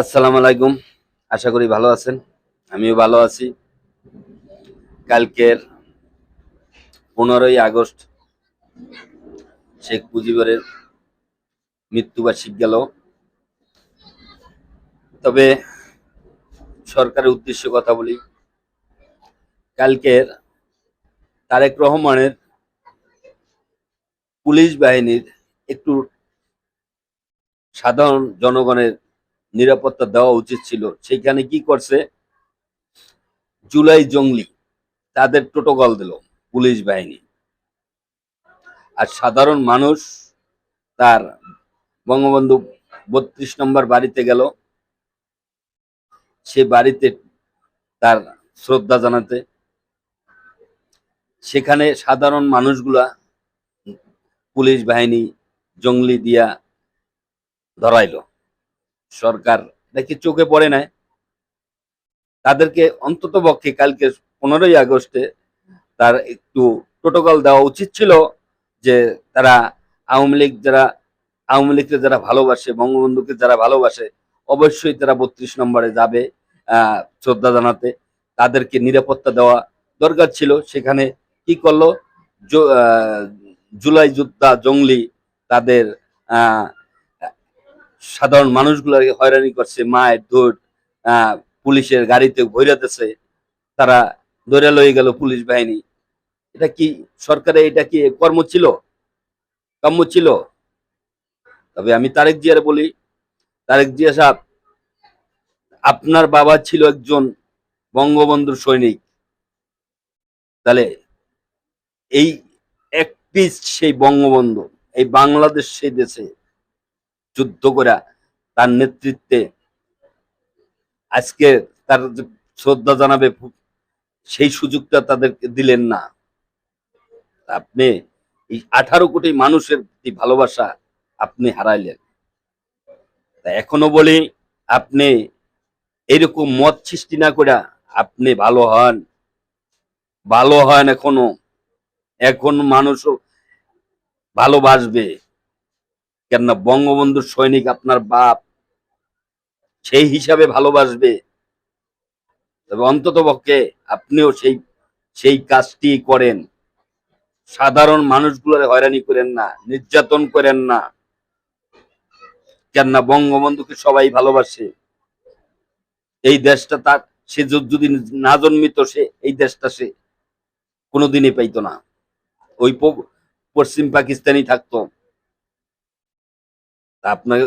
আসসালামু আলাইকুম। আশা করি ভালো আছেন। আমিও ভালো আছি। কালকের 15ই আগস্ট শেখ মুজিবের মৃত্যুবার্ষিকী গেল। তবে সরকারের উদ্দেশ্যে কথা বলি। কালকের তারেক রহমানের পুলিশ বাহিনীর একটু সাধারণ জনগণের নিরাপত্তা দেওয়া উচিত ছিল। সেখানে কি করছে? জুলাই জঙ্গলি তাদের প্রোটোকল দিল পুলিশ বাহিনী। আর সাধারণ মানুষ তার বঙ্গবন্ধু 32 নম্বর বাড়িতে গেল, সে বাড়িতে তার শ্রদ্ধা জানাতে। সেখানে সাধারণ মানুষগুলা পুলিশ বাহিনী জঙ্গলি দিয়া ধরাইলো। সরকার নাকি চোখে পড়ে নাই। তাদেরকে অন্তত পক্ষে কালকে 15ই আগস্টে তার একটু প্রোটোকল দেওয়া উচিত ছিল, যে তারা আওয়ামী লীগকে যারা ভালোবাসে, বঙ্গবন্ধুকে যারা ভালোবাসে, অবশ্যই তারা 32 নম্বরে যাবে শ্রদ্ধা জানাতে। তাদেরকে নিরাপত্তা দেওয়া দরকার ছিল। সেখানে কি করলো? জুলাই যোদ্ধা জঙ্গলি তাদের আহ সাধারণ মানুষগুলোকে হয়রানি করছে, মায়ের দৌড়, পুলিশের গাড়িতে ভৈরাতেছে, তারা ধরে লয়ে গেল পুলিশ বাহিনী। এটা কি সরকারের এটা কি কর্ম ছিল, কাম্য ছিল? তবে আমি তারেক জিয়ার বলি, তারেক জিয়া সাহেব, আপনার বাবা ছিল একজন বঙ্গবন্ধুর সৈনিক। তাহলে এই এক পিস সেই বঙ্গবন্ধু, এই বাংলাদেশ সেই দেশে যুদ্ধ করে তার নেতৃত্বে আজকে তার শ্রদ্ধা জানাবে, সেই সুযোগটা তাদেরকে দিলেন না। আপনি এই 18 কোটি মানুষের প্রতি ভালোবাসা আপনি হারাইলেন। এখনো বলি, আপনি এরকম মত সৃষ্টি না করে আপনি ভালো হন, ভালো হন। এখন মানুষও ভালোবাসবে, কেননা বঙ্গবন্ধুর সৈনিক আপনার বাপ, সেই হিসাবে ভালোবাসবে। তবে অন্তত পক্ষে আপনিও সেই সেই কাজটি করেন। সাধারণ মানুষগুলোর হয়রানি করেন না, নির্যাতন করেন না, কেননা বঙ্গবন্ধুকে সবাই ভালোবাসে। এই দেশটা তার, সে যদি না জন্মিত, সে এই দেশটা সে কোনোদিনই পাইতো না। ওই পশ্চিম পাকিস্তানি থাকতো। আপনাকে